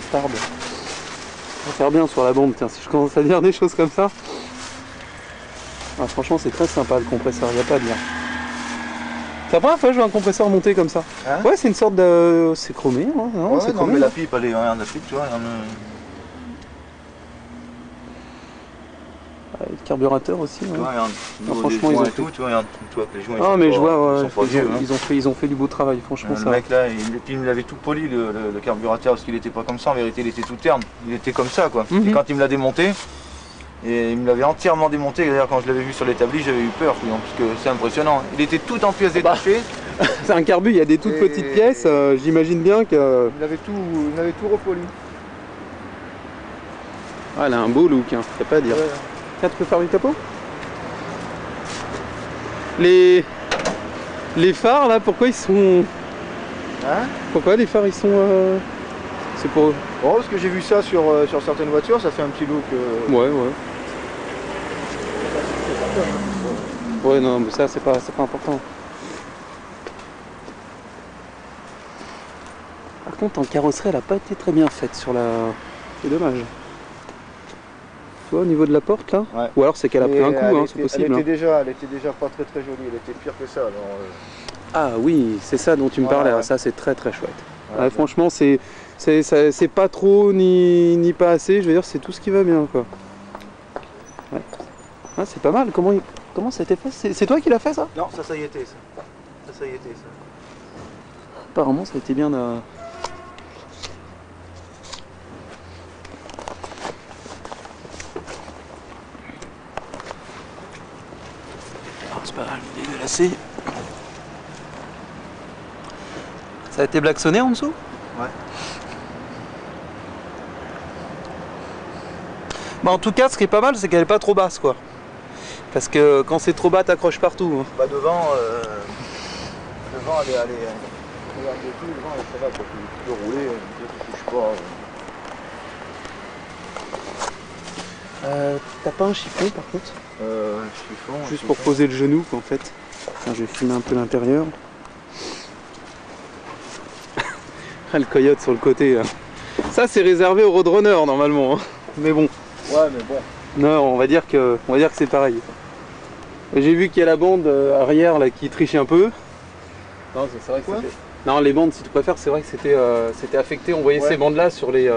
moutarde. Ça va faire bien sur la bombe, tiens, si je commence à dire des choses comme ça. Ah, franchement, c'est très sympa le compresseur, il n'y a pas à dire. C'est la première fois que je vois un compresseur monter comme ça. Hein? Ouais, c'est une sorte de... C'est chromé, hein, non, Ouais, c'est non, chromé. mais la pipe, elle est regarde la pipe, tu vois. Le carburateur aussi. Tu Ouais. vois, regarde, Ah, franchement, ils ont fait... tout, tu vois, regarde, tu vois que les joints, Ah, mais je vois, ils ouais, sont pas vieux, hein. ils ont fait du beau travail, franchement. Le Ça... mec là, il me l'avait tout poli le carburateur parce qu'il était pas comme ça, en vérité il était tout terne, il était comme ça quoi. Et quand il me l'a démonté, et il me l'avait entièrement démonté, d'ailleurs quand je l'avais vu sur l'établi j'avais eu peur, parce que c'est impressionnant. Il était tout en pièces détachées. C'est un carbu, il y a des toutes petites pièces, j'imagine bien que... Il avait tout repoli. Ah, elle a un beau look, hein, c'est pas à dire. Ouais. Tiens, tu peux faire du capot? Les phares là, pourquoi ils sont... Hein? Pourquoi les phares ils sont... C'est pour... Oh, parce que j'ai vu ça sur certaines voitures, ça fait un petit look. Ouais. Ouais, non, mais ça c'est pas important. Par contre, en carrosserie, elle a pas été très bien faite sur la... C'est dommage. Tu vois, au niveau de la porte là? Ouais. Ou alors c'est qu'elle a pris un coup, hein, c'est possible. Elle était déjà pas très très jolie, elle était pire que ça. Alors, Ah oui, c'est ça dont tu me parlais, ouais. Ça c'est très très chouette. Ouais, Ouais, franchement, c'est pas trop ni pas assez, je veux dire, c'est tout ce qui va bien quoi. Ouais. Ah, c'est pas mal, comment ça a été fait? C'est toi qui l'as fait ça? non, ça y était ça. Ça y était ça. Apparemment ça a été bien... Ah, c'est pas mal, dégueulassé. Ça a été blacksonné en dessous? Ouais. Bah en tout cas, ce qui est pas mal, c'est qu'elle est pas trop basse quoi. Parce que quand c'est trop bas, t'accroches partout. Hein. Bah devant, elle est... Regarde tout, devant, ça va, quoi. Tu peux rouler, tu touches pas. T'as pas un chiffon par contre? Chiffon. Juste pour poser le genou en fait. Tiens, je vais filmer un peu l'intérieur. Ah, le coyote sur le côté là. Ça c'est réservé aux roadrunners normalement. Hein. Mais bon. Ouais, mais bon. Non, on va dire que c'est pareil. J'ai vu qu'il y a la bande arrière là qui triche un peu. Non, c'est vrai que c'était... Non, les bandes, si tu préfères, c'est vrai que c'était affecté. On voyait ces bandes là sur les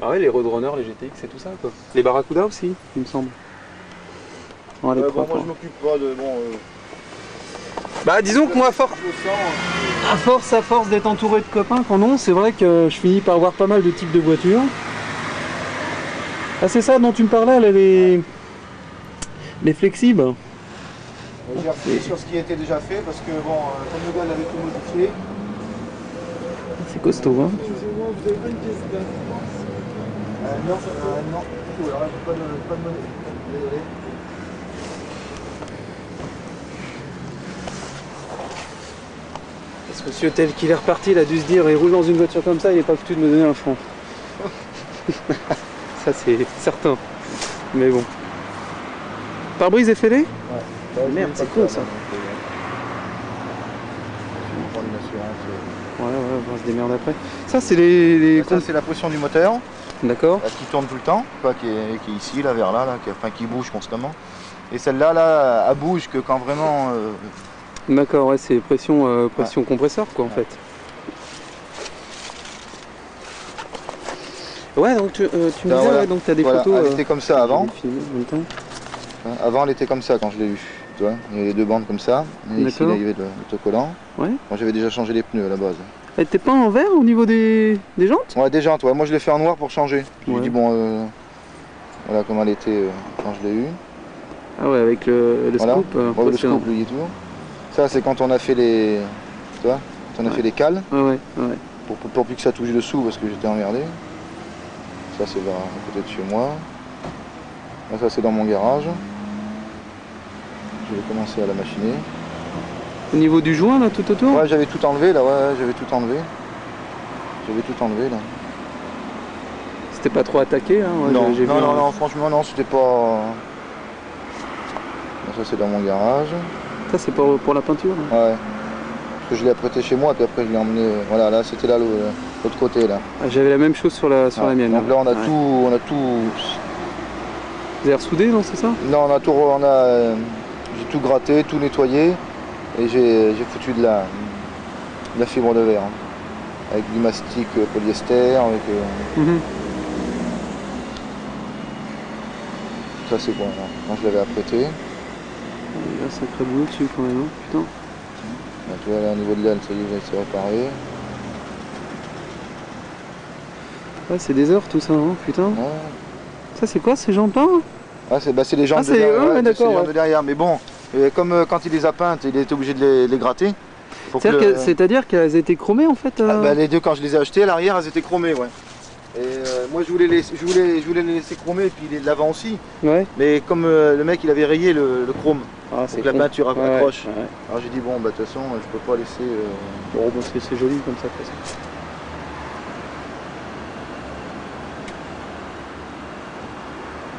bah ouais, les roadrunners, les GTX et tout ça quoi. Les Barracuda aussi, il me semble. Ouais, les bon, moi je m'occupe pas de Bah disons que moi à force d'être entouré de copains qu'on ont, c'est vrai que je finis par voir pas mal de types de voitures. Ah c'est ça dont tu me parlais, là, les flexibles. J'ai repris sur ce qui était déjà fait parce que bon, comme le gars l'avait tout modifié. C'est costaud hein. Excusez-moi, vous avez pas une pièce d'assurance? Non, du tout, alors là j'ai pas de monnaie. Désolé. Ce monsieur tel qu'il est reparti, il a dû se dire, il roule dans une voiture comme ça, il n'est pas foutu de me donner un franc. Ça c'est certain. Mais bon. Pare-brise est fêlé? Ouais. Merde, c'est con ça. On prend une assurance. Ouais, on se démerde après. Ça c'est les... Ça c'est la pression du moteur, D'accord. qui tourne tout le temps, quoi, qui est ici, là, vers là, qui bouge constamment. Et celle-là, là, elle bouge que quand vraiment... D'accord, ouais, c'est pression compresseur quoi en fait. Ouais, donc tu me disais, voilà. ouais, donc tu as des Voilà, photos... elle était comme ça avant. En même temps. Avant, elle était comme ça quand je l'ai eu. Tu vois, il y avait les deux bandes comme ça. Et ici, là, il y avait l'autocollant. Ouais. Moi, j'avais déjà changé les pneus à la base. Elle était pas en vert au niveau des jantes? Ouais, des jantes, ouais. Moi, je l'ai fait en noir pour changer. Je me Ouais. dis, bon, voilà comment elle était quand je l'ai eu. Ah ouais, avec le Voilà. scoop. Ouais, le impressionnant. scoop, lui et tout. Ça, c'est quand on a fait les... Tu vois, quand on a fait les cales. Ouais. Pour plus que ça touche dessous parce que j'étais emmerdé. Ça, c'est là, à côté de chez moi. Là, ça, c'est dans mon garage. Je vais commencer à la machiner. Au niveau du joint là tout autour? Ouais, j'avais tout enlevé là, ouais, j'avais tout enlevé. J'avais tout enlevé là. C'était pas trop attaqué hein? Ouais, Non, j'ai vu non, franchement non, c'était pas... Ça c'est dans mon garage. Ça c'est pour la peinture là. Ouais. Parce que je l'ai apprêté chez moi, puis après je l'ai emmené... Voilà, là c'était là l'autre côté là. Ah, j'avais la même chose sur la mienne. Donc là on a Ouais. tout. Vous avez ressoudé, non, c'est ça? Non, j'ai tout gratté, tout nettoyé et j'ai foutu de la fibre de verre. Avec du mastic polyester, avec... Mhm. Ça c'est bon, là. Quand je l'avais apprêté. Il y a un sacré boulot dessus quand même, hein. Putain. Là, tu vois là au niveau de l'aile, ça y est, c'est réparé. Ouais, c'est des heures tout ça, hein, putain. Ouais. Ça c'est quoi ces jantes là? Ah, c'est les jambes Ah, de c'est derrière. eux, Ouais, d'accord, c'est les jambes ouais. de derrière. Mais bon, comme quand il les a peintes, il était obligé de les gratter. C'est-à-dire qu'elles étaient chromées en fait Ah, bah, les deux, quand je les ai achetées, à l'arrière, elles étaient chromées, ouais. Et moi, je voulais les laisser chromer, et puis l'avant aussi. Ouais. Mais comme le mec, il avait rayé le chrome, Ah, donc la peinture Ouais, accroche. ouais. Alors j'ai dit, bon, bah de toute façon, je peux pas laisser... Bon, bah, c'est joli comme ça, de toute façon.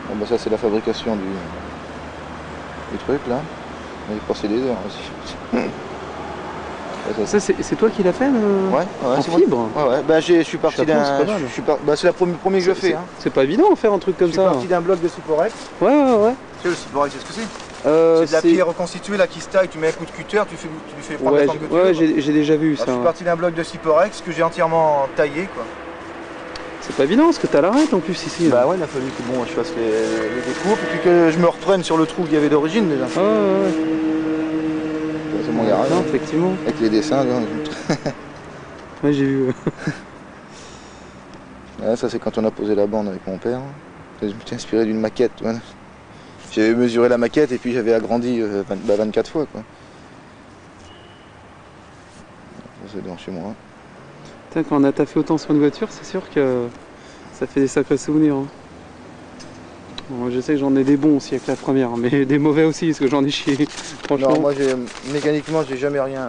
Bon, bah ça, c'est la fabrication du truc, là. On a passé des heures aussi. Ouais, Ça, c'est toi qui l'as fait ouais, en c'est moi. fibre? Ouais, ouais. Bah, je suis parti Chapeau, c'est pas mal. bah, c'est la premier que je fais. Hein. C'est pas évident de faire un truc comme Je suis ça. parti d'un bloc de Cyporex. Ouais, ouais, ouais. Tu sais, le Cyporex, c'est ce que c'est? C'est de la pierre reconstituée là qui se taille, tu mets un coup de cutter, tu lui fais prendre Ouais, la forme que tu ouais, veux. j'ai déjà vu Alors, ça. je suis parti d'un bloc de Cyporex que j'ai entièrement taillé, quoi. C'est pas évident parce que t'as l'arête en plus ici. Bah ouais, il a fallu que bon, je fasse les découpes et puis que je me reprenne sur le trou qu'il y avait d'origine déjà. Ah, ouais. C'est mon garage. Non, effectivement. Avec les dessins, là. Ouais, j'ai vu. Ouais, ça c'est quand on a posé la bande avec mon père. Je me suis inspiré d'une maquette. Voilà. J'avais mesuré la maquette et puis j'avais agrandi 24 fois, quoi. Ça, c'est devant chez moi. Putain, quand on a taffé autant sur une voiture, c'est sûr que ça fait des sacrés souvenirs. Hein. Bon, je sais que j'en ai des bons aussi avec la première, mais des mauvais aussi parce que j'en ai chié. Franchement. Non, moi mécaniquement j'ai jamais rien.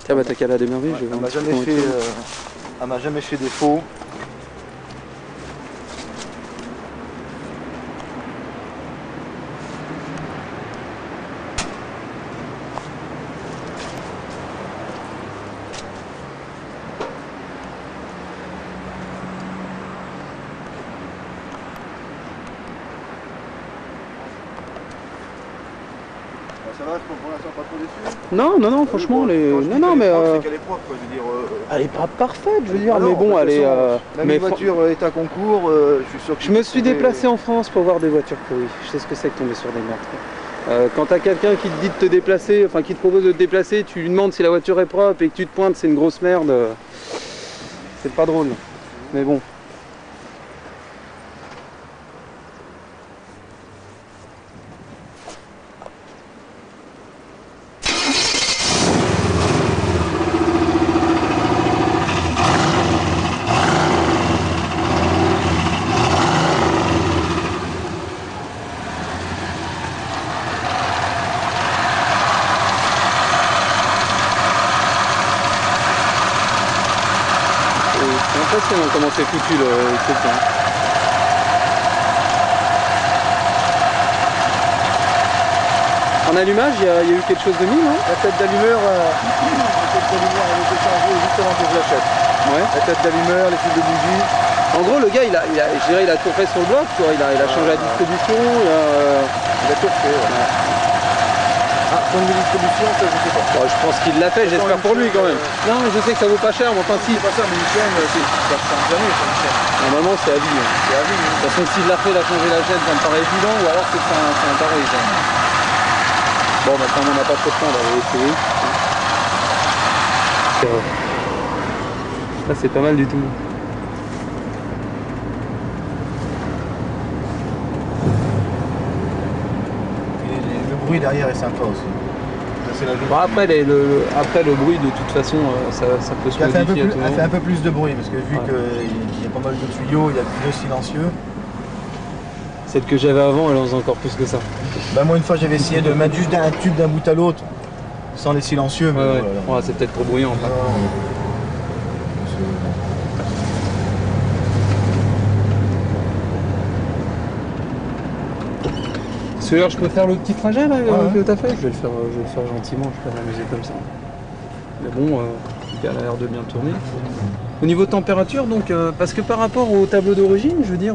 Tiens, bah t'as qu'à la démerder. Ouais, elle m'a jamais fait défaut. Ça va, pour l'instant pas trop déçu. Non, franchement, les... Quand je dis non, qu'elle mais est propre, c'est qu'elle est propre, quoi. Je veux dire, elle est pas parfaite, je veux dire, non, mais bon, de elle toute est. façon, même mais une voiture est à concours, je suis sûr que je me suis déplacé en France pour voir des voitures pourries. Je sais ce que c'est que tomber sur des merdes. Quoi. Quand t'as quelqu'un qui te dit de te déplacer, enfin qui te propose de te déplacer, tu lui demandes si la voiture est propre et que tu te pointes, c'est une grosse merde. C'est pas drôle. Mais bon. C'est impressionnant comment c'est foutu le truc. Hein. En allumage, il y a eu quelque chose de mis, non? La tête d'allumeur, elle était changée juste avant que je l'achète. Ouais. La tête d'allumeur, les fils de bougie. En gros, le gars, je dirais, il a tout fait sur le bloc, tu vois. Il a changé la distribution. Il a tout refait. Ouais. Ah, point de distribution, ça je sais pas. Bon, je pense qu'il l'a fait, j'espère pour lui quand même. Non, mais je sais que ça vaut pas cher, mais enfin si. C'est pas ça, mais une chaîne, ça change jamais, ça, une chaîne. Normalement, c'est à vie. Hein. C'est à vie, De toute façon, s'il l'a fait, il a changé la chaîne, ça me paraît évident, ou alors c'est un taré. Ça. Bon, maintenant, on n'a pas trop de temps, on va essayer. Là, c'est pas mal du tout. Et le bruit derrière est sympa aussi. Ça, c'est la vie. Bon, après, le bruit, de toute façon, ça peut se Elle fait, modifier à tout elle fait moment. un peu plus de bruit parce que vu Ouais. qu'il y a pas mal de tuyaux, il y a plus de silencieux. Celle que j'avais avant, elle en faisait encore plus que ça. Bah moi une fois j'avais essayé de mettre juste un tube d'un bout à l'autre sans les silencieux. Mais Ouais, ouais. voilà. Ouais, c'est peut-être trop bruyant. Enfin. Celui-là, je peux faire le petit trajet là, ouais. que t'as fait. Je vais le faire gentiment, je vais pas m'amuser comme ça. Mais bon, tout cas, elle a l'air de bien tourner. Au niveau température, donc, parce que par rapport au tableau d'origine, je veux dire,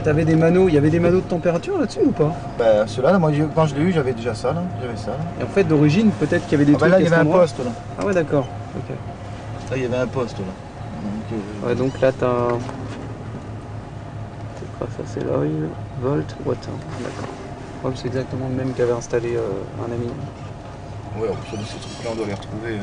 t'avais des manos, il y avait des manos de température là-dessus ou pas? Bah, ceux-là, là, moi, quand je l'ai eu, j'avais déjà ça, là. J'avais ça, là. Et en fait, d'origine, peut-être qu'il y avait des trucs. Là, il y à cet avait un endroit. poste, là. Ah ouais, d'accord. Ok. Là, il y avait un poste, là. Ouais, donc là, t'as. C'est quoi ça? C'est l'oil, volt, water. D'accord. Ouais, c'est exactement le même qu'avait installé un ami. Ouais, en plus, ces trucs-là, on doit les retrouver.